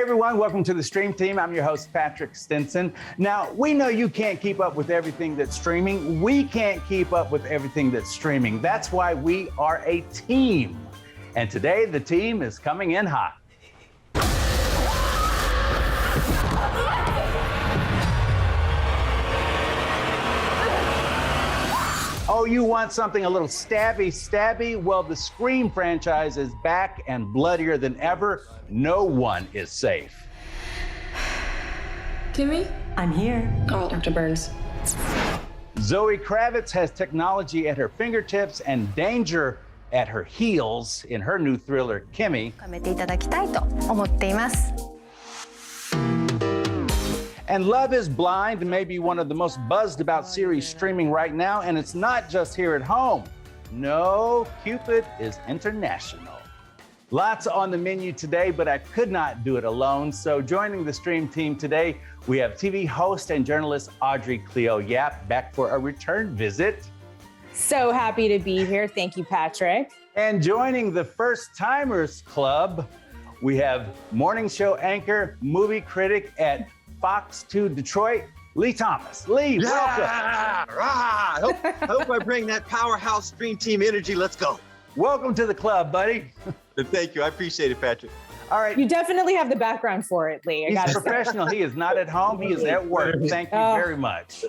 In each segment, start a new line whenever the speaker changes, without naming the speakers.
Hey everyone, welcome to the Stream Team. I'm your host, Patrick Stinson. Now, we know you can't keep up with everything that's streaming. We can't keep up with everything that's streaming. That's why we are a team. And today, the team is coming in hot. Oh, you want something a little stabby? Well, the Scream franchise is back and bloodier than ever. No one is safe.
Kimi?
I'm here.
Call Dr. Burns.
Zoe Kravitz has technology at her fingertips and danger at her heels in her new thriller, Kimi. And Love is Blind may be one of the most buzzed about series streaming right now, and it's not just here at home. No, Cupid is international. Lots on the menu today, but I could not do it alone. So joining the Stream Team today, we have TV host and journalist Audrey Cleo Yap back for a return visit.
So happy to be here. Thank you, Patrick.
And joining the First Timers Club, we have morning show anchor, movie critic at Fox 2 Detroit, Lee Thomas. Lee, welcome.
I hope I bring that powerhouse Stream Team energy. Let's go.
Welcome to the club, buddy.
Thank you. I appreciate it, Patrick.
All right.
You definitely have the background for it, Lee.
He's professional. He is not at home. He is at work. Thank you very much.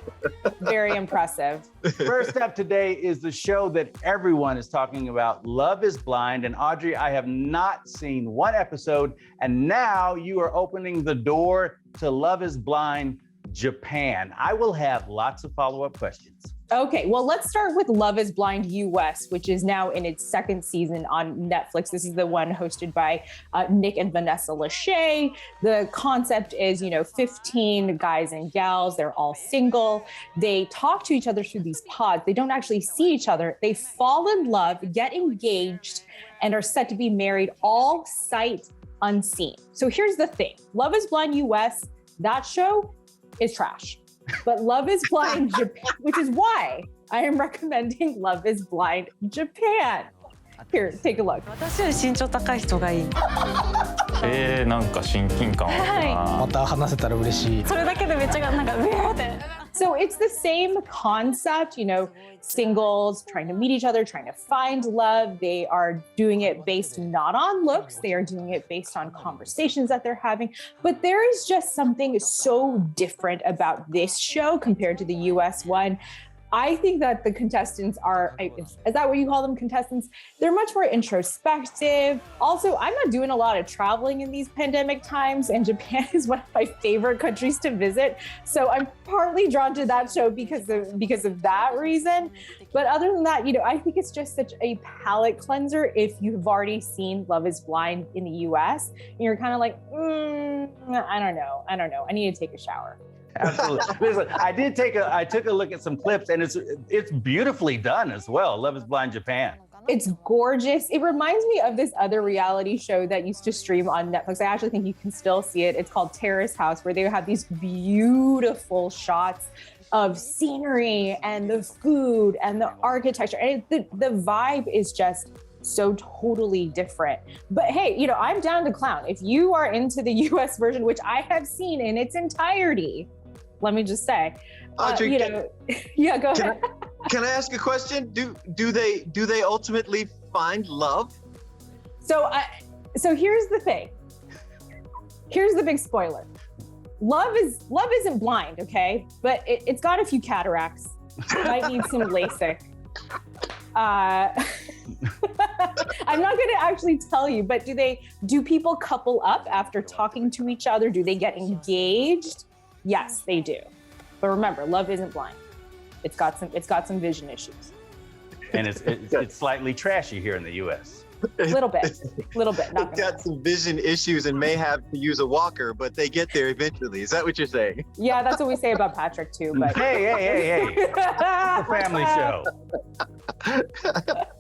Very impressive.
First up today is the show that everyone is talking about, Love is Blind. And Audrey, I have not seen one episode, and now you are opening the door to Love is Blind Japan. I will have lots of follow-up questions.
Okay, well, let's start with Love is Blind US, which is now in its second season on Netflix. This is the one hosted by Nick and Vanessa Lachey. The concept is, 15 guys and gals. They're all single. They talk to each other through these pods. They don't actually see each other. They fall in love, get engaged, and are set to be married, all sight unseen. So here's the thing. Love is Blind US, that show is trash. But Love is Blind Japan, which is why I am recommending Love is Blind Japan. Here, take a look.
私より身長高い人がいい。
なんか親近感あるな。また話せたら嬉しい。
それだけでめっちゃなんかうわーって。
So it's the same concept, singles trying to meet each other, trying to find love. They are doing it based not on looks. They are doing it based on conversations that they're having. But there is just something so different about this show compared to the US one. I think that the contestants is that what you call them, contestants? They're much more introspective. Also, I'm not doing a lot of traveling in these pandemic times, and Japan is one of my favorite countries to visit. So I'm partly drawn to that show because of that reason. But other than that, I think it's just such a palate cleanser if you've already seen Love is Blind in the US, and you're kind of like, I don't know. I need to take a shower.
Absolutely. Listen, I took a look at some clips, and it's beautifully done as well. Love is Blind Japan.
It's gorgeous. It reminds me of this other reality show that used to stream on Netflix. I actually think you can still see it. It's called Terrace House, where they have these beautiful shots of scenery and the food and the architecture. And the vibe is just so totally different. But hey, I'm down to clown. If you are into the US version, which I have seen in its entirety, let me just say,
Audrey,
yeah, go ahead.
Can I ask a question? Do they ultimately find love?
So here's the thing. Here's the big spoiler. Love isn't blind, okay? But it's got a few cataracts. It might need some LASIK. I'm not going to actually tell you, but do people couple up after talking to each other? Do they get engaged? Yes, they do. But remember, love isn't blind. It's got some vision issues.
And it's slightly trashy here in the US.
A little bit.
Not got some vision issues and may have to use a walker, but they get there eventually. Is that what you're saying?
Yeah, that's what we say about Patrick too. But
hey, it's a family show.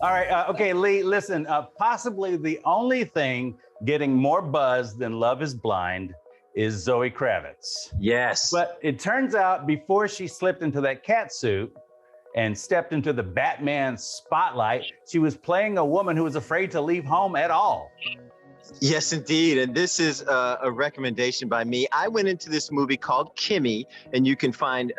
All right, okay, Lee. Listen, possibly the only thing getting more buzz than Love is Blind is Zoe Kravitz.
Yes.
But it turns out before she slipped into that cat suit and stepped into the Batman spotlight, she was playing a woman who was afraid to leave home at all.
Yes, indeed. And this is a recommendation by me. I went into this movie called Kimi, and you can find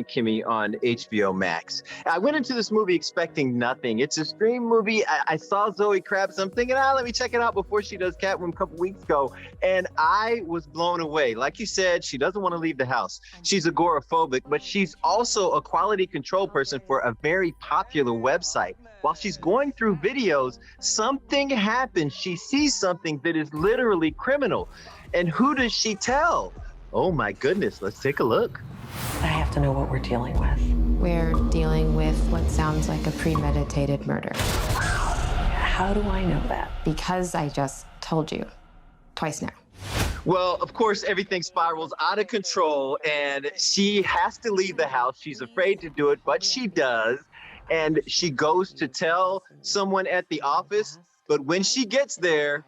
Kimi on HBO Max. I went into this movie expecting nothing. It's a stream movie. I saw Zoe Kravitz. I'm thinking, let me check it out before she does Catwoman a couple weeks ago. And I was blown away. Like you said, she doesn't want to leave the house. She's agoraphobic, but she's also a quality control person for a very popular website. While she's going through videos, something happens. She sees something that is literally criminal. And who does she tell? Oh my goodness, let's take a look.
I have to know what we're dealing with.
We're dealing with what sounds like a premeditated murder.
How do I know that?
Because I just told you twice now.
Well, of course, everything spirals out of control and she has to leave the house. She's afraid to do it, but she does. And she goes to tell someone at the office, but when she gets there,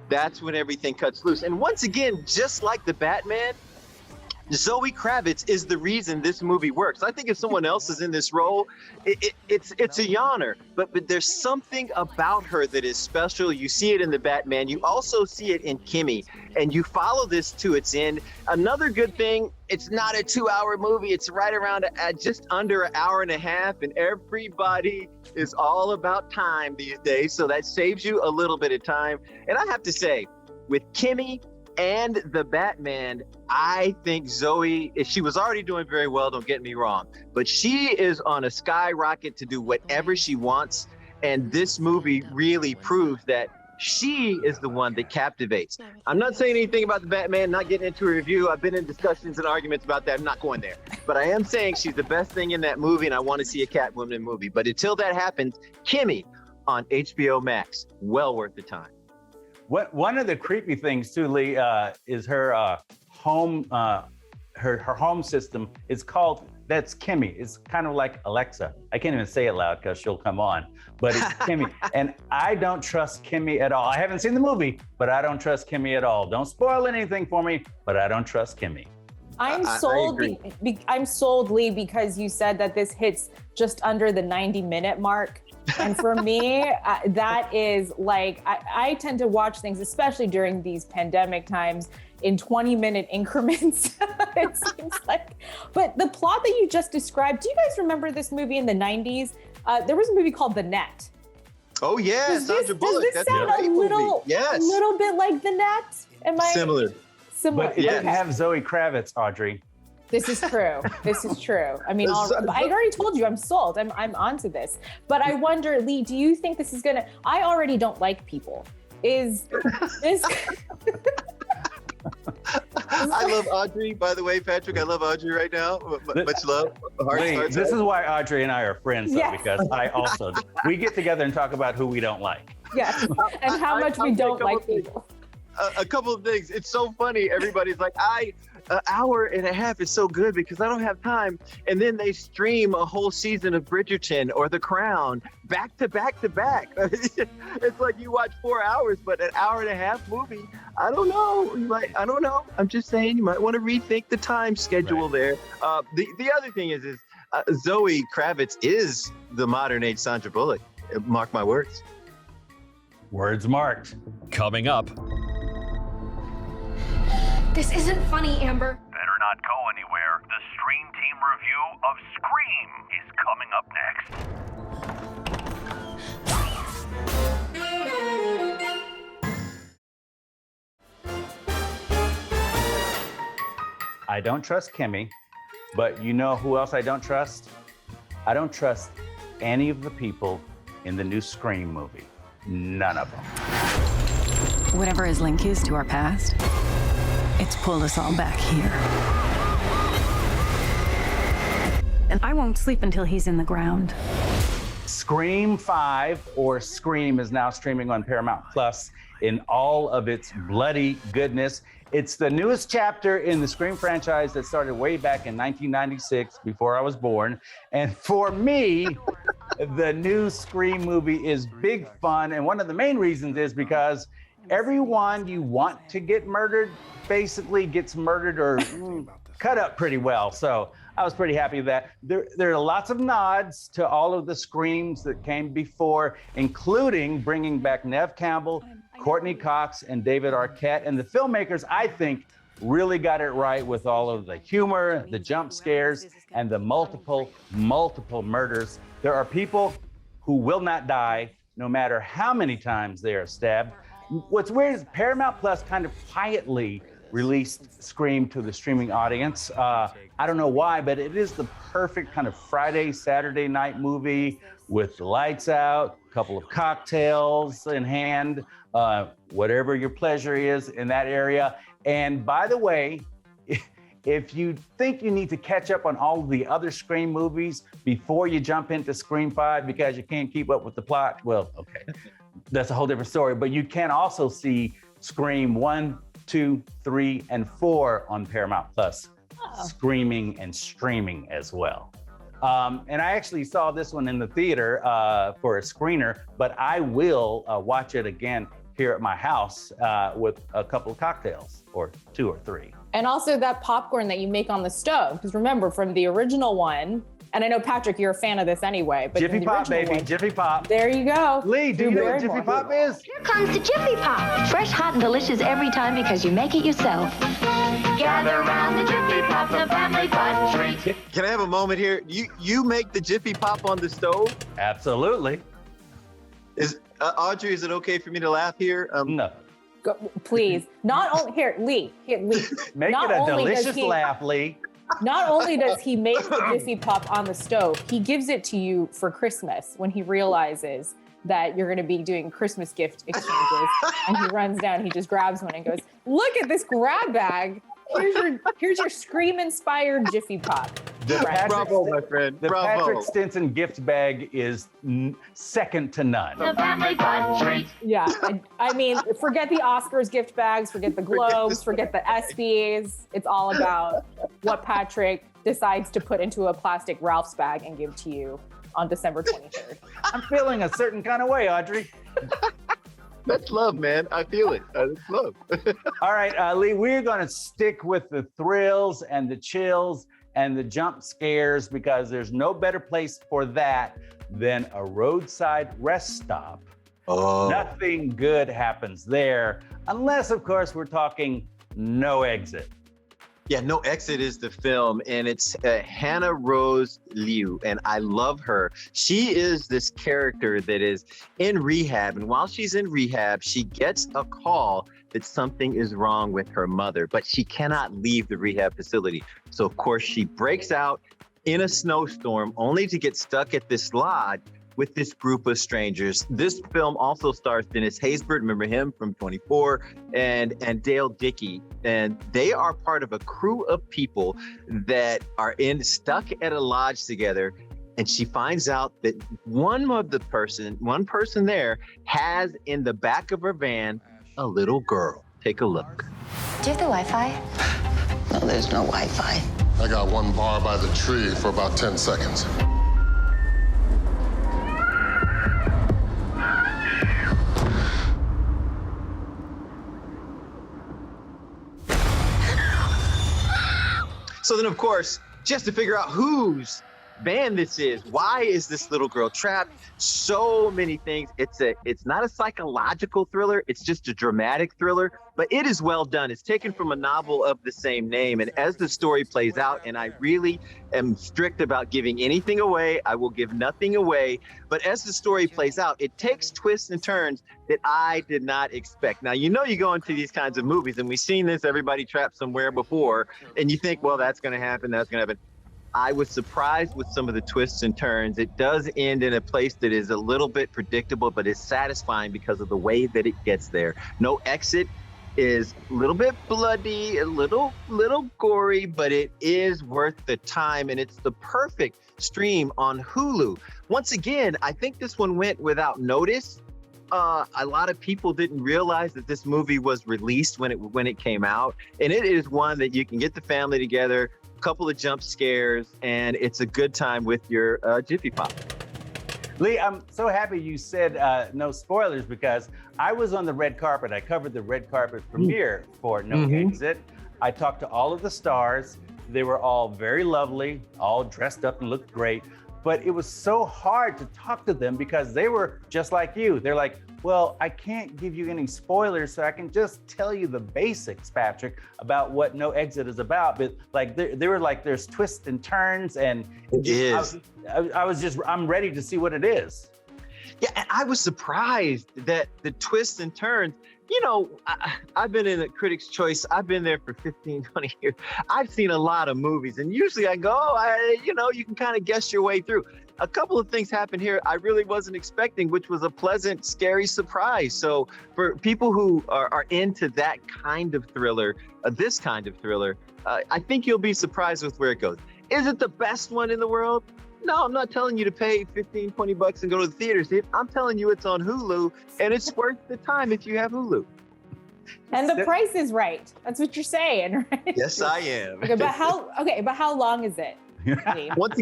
that's when everything cuts loose. And once again, just like the Batman, Zoe Kravitz is the reason this movie works. I think if someone else is in this role, it's a yawner. But there's something about her that is special. You see it in the Batman. You also see it in Kimi. And you follow this to its end. Another good thing, it's not a 2-hour movie. It's right around just under an hour and a half. And everybody is all about time these days. So that saves you a little bit of time. And I have to say, with Kimi and the Batman, I think Zoe, she was already doing very well, don't get me wrong, but she is on a skyrocket to do whatever she wants. And this movie really proves that she is the one that captivates. I'm not saying anything about the Batman, not getting into a review. I've been in discussions and arguments about that. I'm not going there. But I am saying she's the best thing in that movie, and I want to see a Catwoman movie. But until that happens, Kimi on HBO Max, well worth the time.
One of the creepy things too, Lee, is her home, her home system is called, that's Kimi. It's kind of like Alexa. I can't even say it loud because she'll come on, but it's Kimi. And I don't trust Kimi at all. I haven't seen the movie, but I don't trust Kimi at all. Don't spoil anything for me, but I don't trust Kimi.
I'm sold. I'm sold, Lee, because you said that this hits just under the 90-minute mark. And for me, that is like, I tend to watch things, especially during these pandemic times, in 20-minute increments. It seems like. But the plot that you just described, do you guys remember this movie in the 90s? There was a movie called The Net.
Oh, yeah, Sandra Bullock.
Does this sound a little bit like The Net? Am I
similar?
But it didn't have Zoe Kravitz, Audrey.
This is true. This is true. I mean, I already told you I'm sold. I'm onto this. But I wonder, Lee, do you think this is gonna? I already don't like people. Is this?
I love Audrey, by the way, Patrick. I love Audrey right now. Much love.
Lee, this is why Audrey and I are friends, though, because I also we get together and talk about who we don't like.
Yes, and how much we don't like people.
A couple of things. It's so funny. Everybody's like, an hour and a half is so good because I don't have time. And then they stream a whole season of Bridgerton or The Crown back to back to back. It's like you watch 4 hours, but an hour and a half movie. I don't know. I don't know. I'm just saying you might want to rethink the time schedule there. The other thing is Zoe Kravitz is the modern age Sandra Bullock. Mark my words.
Words marked.
Coming up.
This isn't funny, Amber.
Better not go anywhere. The Stream Team review of Scream is coming up next.
I don't trust Kimi, but you know who else I don't trust? I don't trust any of the people in the new Scream movie. None of them.
Whatever his link is to our past, it's pulled us all back here. And I won't sleep until he's in the ground.
Scream 5, or Scream, is now streaming on Paramount Plus in all of its bloody goodness. It's the newest chapter in the Scream franchise that started way back in 1996, before I was born. And for me, the new Scream movie is big fun. And one of the main reasons is because everyone you want to get murdered basically gets murdered or cut up pretty well. So I was pretty happy with that. There are lots of nods to all of the Screams that came before, including bringing back Neve Campbell Courtney Cox and David Arquette. And the filmmakers, I think, really got it right with all of the humor, the jump scares, and the multiple murders. There are people who will not die no matter how many times they are stabbed. What's weird is Paramount Plus kind of quietly released Scream to the streaming audience. I don't know why, but it is the perfect kind of Friday, Saturday night movie with the lights out, a couple of cocktails in hand, whatever your pleasure is in that area. And by the way, if you think you need to catch up on all of the other Scream movies before you jump into Scream 5 because you can't keep up with the plot, well, okay, that's a whole different story. But you can also see Scream 1, 2, 3, and 4 on Paramount Plus, screaming and streaming as well. And I actually saw this one in the theater for a screener, but I will watch it again here at my house with a couple of cocktails, or 2 or 3.
And also that popcorn that you make on the stove, because remember from the original one, and I know Patrick, you're a fan of this anyway, but
Jiffy Pop, baby, Jiffy Pop.
There you go.
Lee, do you know what Jiffy Pop is?
Here comes the Jiffy Pop.
Fresh, hot, and delicious every time because you make it yourself.
Gather around the Jiffy Pop, the family fun treat.
Can I have a moment here? You make the Jiffy Pop on the stove?
Absolutely.
Is Audrey, is it okay for me to laugh here?
No.
Go, please. Not only Lee.
Make it a delicious laugh, Lee.
Not only does he make the Jiffy Pop on the stove, he gives it to you for Christmas when he realizes that you're going to be doing Christmas gift exchanges. And he runs down, he just grabs one and goes, "Look at this grab bag. Here's your Scream-inspired Jiffy Pop."
Bravo, my friend.
The
Bravo.
Patrick Stinson gift bag is second to none.
The family fun treat.
Yeah, I mean, forget the Oscars gift bags, forget the Globes, forget the ESPYs. It's all about what Patrick decides to put into a plastic Ralph's bag and give to you on December 23rd.
I'm feeling a certain kind of way, Audrey.
That's love, man. I feel it. That's love.
All right, Lee, we're going to stick with the thrills and the chills and the jump scares because there's no better place for that than a roadside rest stop.
Oh.
Nothing good happens there, unless, of course, we're talking No Exit.
Yeah, No Exit is the film, and it's Hannah Rose Liu, and I love her. She is this character that is in rehab, and while she's in rehab, she gets a call that something is wrong with her mother, but she cannot leave the rehab facility. So, of course, she breaks out in a snowstorm only to get stuck at this lodge with this group of strangers. This film also stars Dennis Haysbert, remember him from 24, and Dale Dickey. And they are part of a crew of people that are stuck at a lodge together. And she finds out that one person there has in the back of her van a little girl. Take a look.
Do you have the Wi-Fi?
No, there's no Wi-Fi.
I got one bar by the tree for about 10 seconds.
So then, of course, just to figure out whose van this is, why is this little girl trapped? So many things. It's not a psychological thriller. It's just a dramatic thriller, but it is well done. It's taken from a novel of the same name. And as the story plays out, and I really am strict about giving anything away, I will give nothing away. But as the story plays out, it takes twists and turns that I did not expect. Now, you go into these kinds of movies, and we've seen this, everybody trapped somewhere before, and you think, well, that's going to happen, that's going to happen. I was surprised with some of the twists and turns. It does end in a place that is a little bit predictable, but is satisfying because of the way that it gets there. No Exit is a little bit bloody, a little gory, but it is worth the time, and it's the perfect stream on Hulu. Once again, I think this one went without notice. A lot of people didn't realize that this movie was released when it came out, and it is one that you can get the family together, couple of jump scares, and it's a good time with your Jiffy Pop.
Lee, I'm so happy you said no spoilers because I was on the red carpet. I covered the red carpet premiere for No Exit. I talked to all of the stars. They were all very lovely, all dressed up and looked great. but it was so hard to talk to them because they were just like you. They're like, well, I can't give you any spoilers, so I can just tell you the basics, Patrick, about what No Exit is about. But like, they were like, there's twists and turns, and I'm ready to see what it is.
Yeah, and I was surprised that the twists and turns, you know, I've been in the Critics' Choice. I've been there for 15, 20 years. I've seen a lot of movies, and usually I go, you can kind of guess your way through. A couple of things happened here I really wasn't expecting, which was a pleasant, scary surprise. So for people who are into that kind of thriller, this kind of thriller, I think you'll be surprised with where it goes. Is it the best one in the world? No, I'm not telling you to pay 15, 20 bucks and go to the theater. See, I'm telling you it's on Hulu, and it's worth the time if you have Hulu.
And the price is right. That's what you're saying, right?
Yes, I am.
Okay, but how long is it?
Once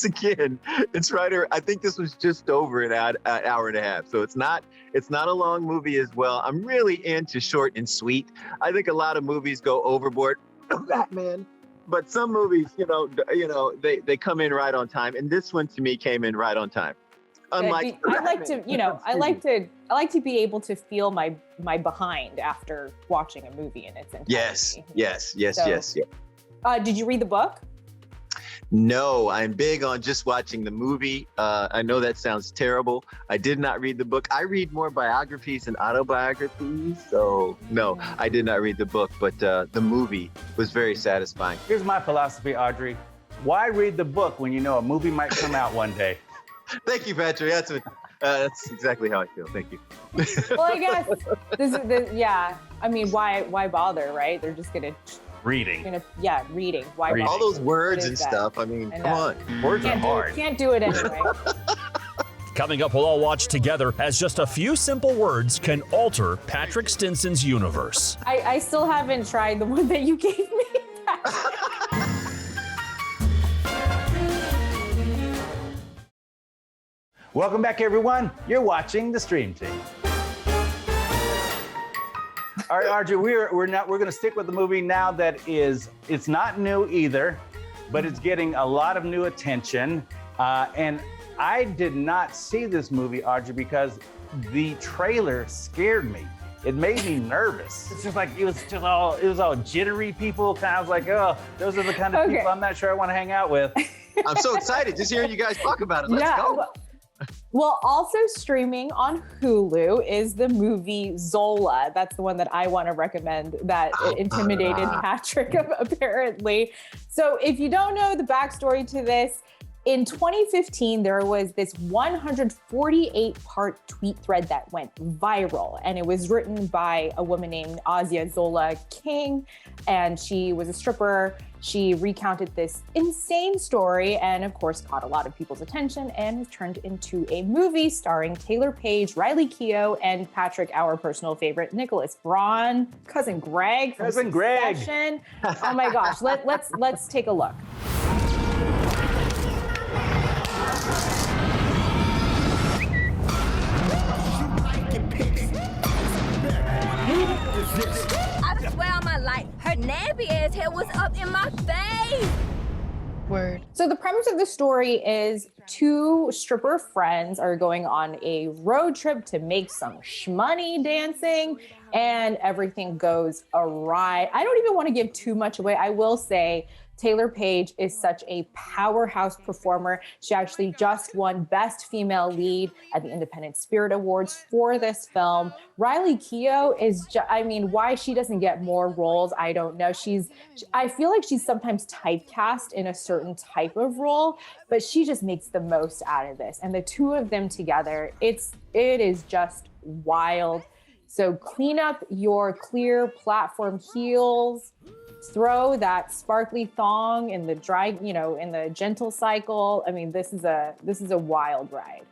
again, it's right here. I think this was just over an hour and a half. So it's not a long movie as well. I'm really into short and sweet. I think a lot of movies go overboard. Batman. But some movies, they come in right on time, and this one to me came in right on time. Unlike
I like to be able to feel my behind after watching a movie in its entirety.
Yes.
Did you read the book?
No, I'm big on just watching the movie. I know that sounds terrible. I did not read the book. I read more biographies and autobiographies. So no, I did not read the book, but the movie was very satisfying.
Here's my philosophy, Audrey. Why read the book when you know a movie might come out one day?
Thank you, Patrick. That's exactly how I feel. Thank you.
Well, I guess yeah. I mean, why bother, right? They're just gonna
reading.
Reading. Why bother?
All those words and stuff. I mean, come on.
Words are hard.
Can't do it anyway.
Coming up, we'll all watch together as just a few simple words can alter Patrick Stinson's universe.
I still haven't tried the one that you gave me.
Welcome back, everyone. You're watching the Stream Team. All right, Audrey, we're going to stick with the movie now that it's not new either, but it's getting a lot of new attention. And I did not see this movie, Audrey, because the trailer scared me. It made me nervous. It's just like, it was all jittery people. I was like, oh, those are the kind of people I'm not sure I want to hang out with.
I'm so excited just hearing you guys talk about it. Let's go.
Well, also streaming on Hulu is the movie Zola. That's the one that I want to recommend that intimidated Patrick, apparently. So if you don't know the backstory to this, in 2015, there was this 148-part tweet thread that went viral, and it was written by a woman named Zola King, and she was a stripper. She recounted this insane story and, of course, caught a lot of people's attention and was turned into a movie starring Taylor Page, Riley Keough, and Patrick, our personal favorite, Nicholas Braun, cousin Greg from Succession. Oh my gosh, let's take a look.
I swear on my life, her nappy ass hair was up in my face.
Word. So the premise of the story is two stripper friends are going on a road trip to make some shmoney dancing, and everything goes awry. I don't even want to give too much away. I will say Taylor Page is such a powerhouse performer. She actually just won Best Female Lead at the Independent Spirit Awards for this film. Riley Keough is, why she doesn't get more roles, I don't know. I feel like she's sometimes typecast in a certain type of role, but she just makes the most out of this. And the two of them together, it is just wild. So clean up your clear platform heels. Throw that sparkly thong in the dry, in the gentle cycle. I mean, this is a wild ride.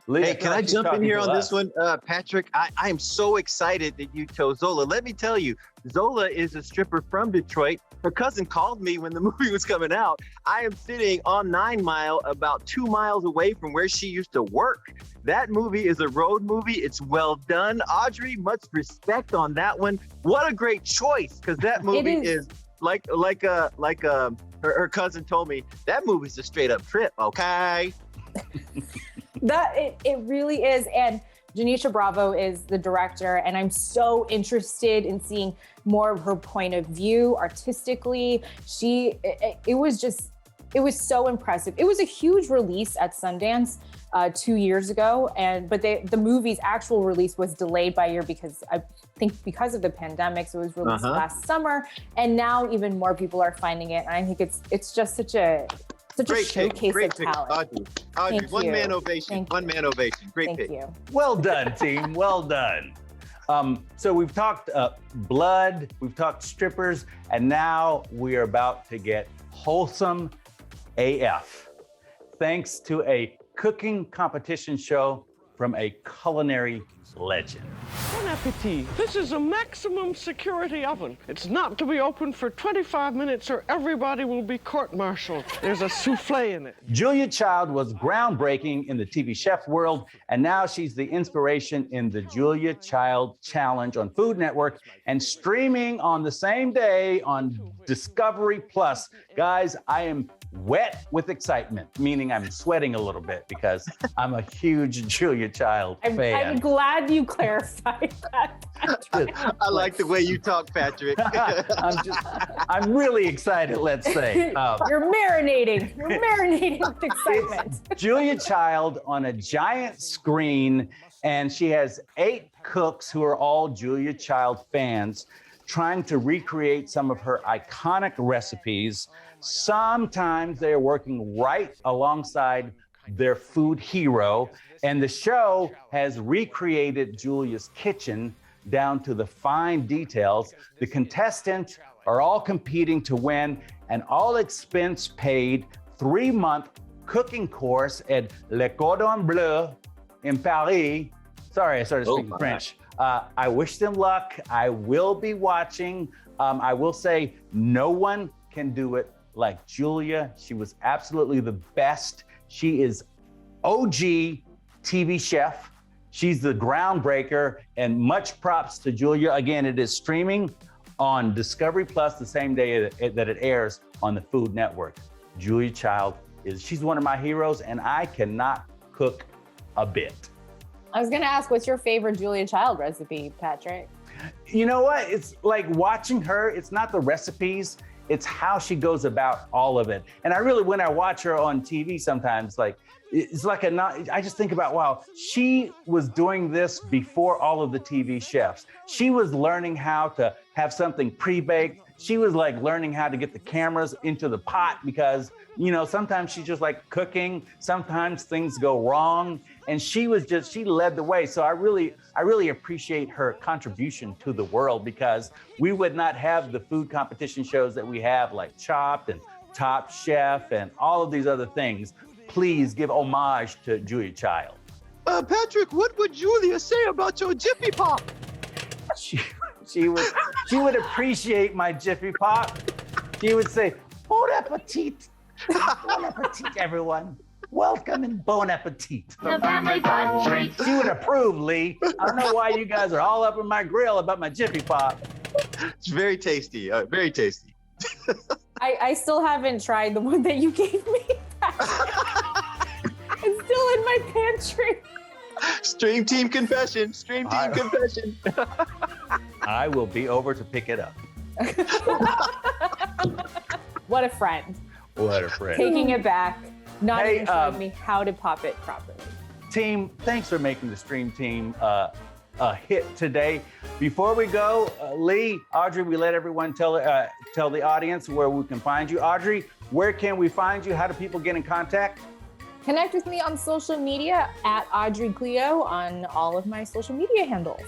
Hey, can I jump in here on this one, Patrick? I am so excited that you chose Zola. Let me tell you, Zola is a stripper from Detroit. Her cousin called me when the movie was coming out. I am sitting on 9 Mile, about 2 miles away from where she used to work. That movie is a road movie. It's well done. Audrey, much respect on that one. What a great choice, because that movie is her cousin told me, that movie's a straight up trip, okay?
It really is. And Janisha Bravo is the director, and I'm so interested in seeing more of her point of view artistically. It was so impressive. It was a huge release at Sundance 2 years ago, but the movie's actual release was delayed by a year because I think because of the pandemic. So it was released last summer, and now even more people are finding it. And I think it's just such a showcase of talent.
Audrey, one man ovation. Great pick.
Thank you.
Well done, team. Well done. So we've talked blood, we've talked strippers, and now we are about to get wholesome AF. Thanks to a cooking competition show from a culinary legend.
Bon appetit. This is a maximum security oven. It's not to be opened for 25 minutes or everybody will be court-martialed. There's a souffle in it.
Julia Child was groundbreaking in the TV chef world, and now she's the inspiration in the Julia Child Challenge on Food Network and streaming on the same day on Discovery Plus. Guys, I am wet with excitement, meaning I'm sweating a little bit because I'm a huge Julia Child fan.
I'm glad you clarified that.
I like the way you talk, Patrick.
I'm really excited, let's say.
You're marinating with excitement.
It's Julia Child on a giant screen, and she has 8 cooks who are all Julia Child fans trying to recreate some of her iconic recipes. Sometimes they are working right alongside their food hero, and the show has recreated Julia's kitchen down to the fine details. The contestants are all competing to win an all-expense paid 3-month cooking course at Le Cordon Bleu in Paris. Sorry, I started speaking French. I wish them luck. I will be watching. I will say no one can do it like Julia. She was absolutely the best. She is OG TV chef. She's the groundbreaker, and much props to Julia. Again, it is streaming on Discovery Plus the same day that it airs on the Food Network. Julia Child she's one of my heroes, and I cannot cook a bit.
I was gonna ask, what's your favorite Julia Child recipe, Patrick?
You know what? It's like watching her, it's not the recipes, it's how she goes about all of it. And I really, when I watch her on TV sometimes, it's like I just think about, wow, she was doing this before all of the TV chefs. She was learning how to have something pre-baked. She was like learning how to get the cameras into the pot because, sometimes she's just like cooking. Sometimes things go wrong. And she led the way. So I really appreciate her contribution to the world, because we would not have the food competition shows that we have, like Chopped and Top Chef and all of these other things. Please give homage to Julia Child.
Patrick, what would Julia say about your Jiffy Pop?
She would appreciate my Jiffy Pop. She would say, bon appetit. Bon appetit, everyone. Welcome and bon appetit.
The family fun treat.
She would approve, Lee. I don't know why you guys are all up in my grill about my Jiffy Pop.
It's very tasty, very tasty.
I still haven't tried the one that you gave me. It's still in my pantry.
Stream team confession. Confession.
I will be over to pick it up.
What a friend.
What a friend.
Taking it back. Not even showing me how to pop it properly.
Team, thanks for making the Stream Team a hit today. Before we go, Lee, Audrey, we let everyone tell the audience where we can find you. Audrey, where can we find you? How do people get in contact?
Connect with me on social media at Audrey Cleo on all of my social media handles.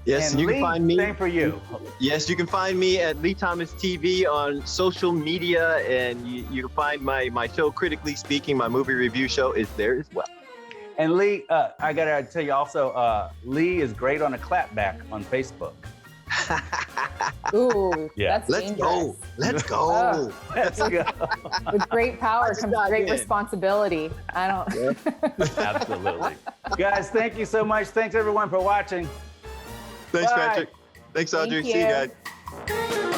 Yes,
and
you
Lee,
can find me.
Same for you.
Yes, you can find me at Lee Thomas TV on social media, and you can find my show, Critically Speaking, my movie review show, is there as well.
And Lee, I gotta tell you also, Lee is great on a clapback on Facebook.
Ooh,
yeah.
That's
Let's
dangerous.
go. Let's go.
Let's go.
With great power comes great responsibility. I don't.
Yeah.
Absolutely. Guys, thank you so much. Thanks everyone for watching.
Thanks,
Bye.
Patrick. Thanks, Audrey.
Thank
See you
you.
guys.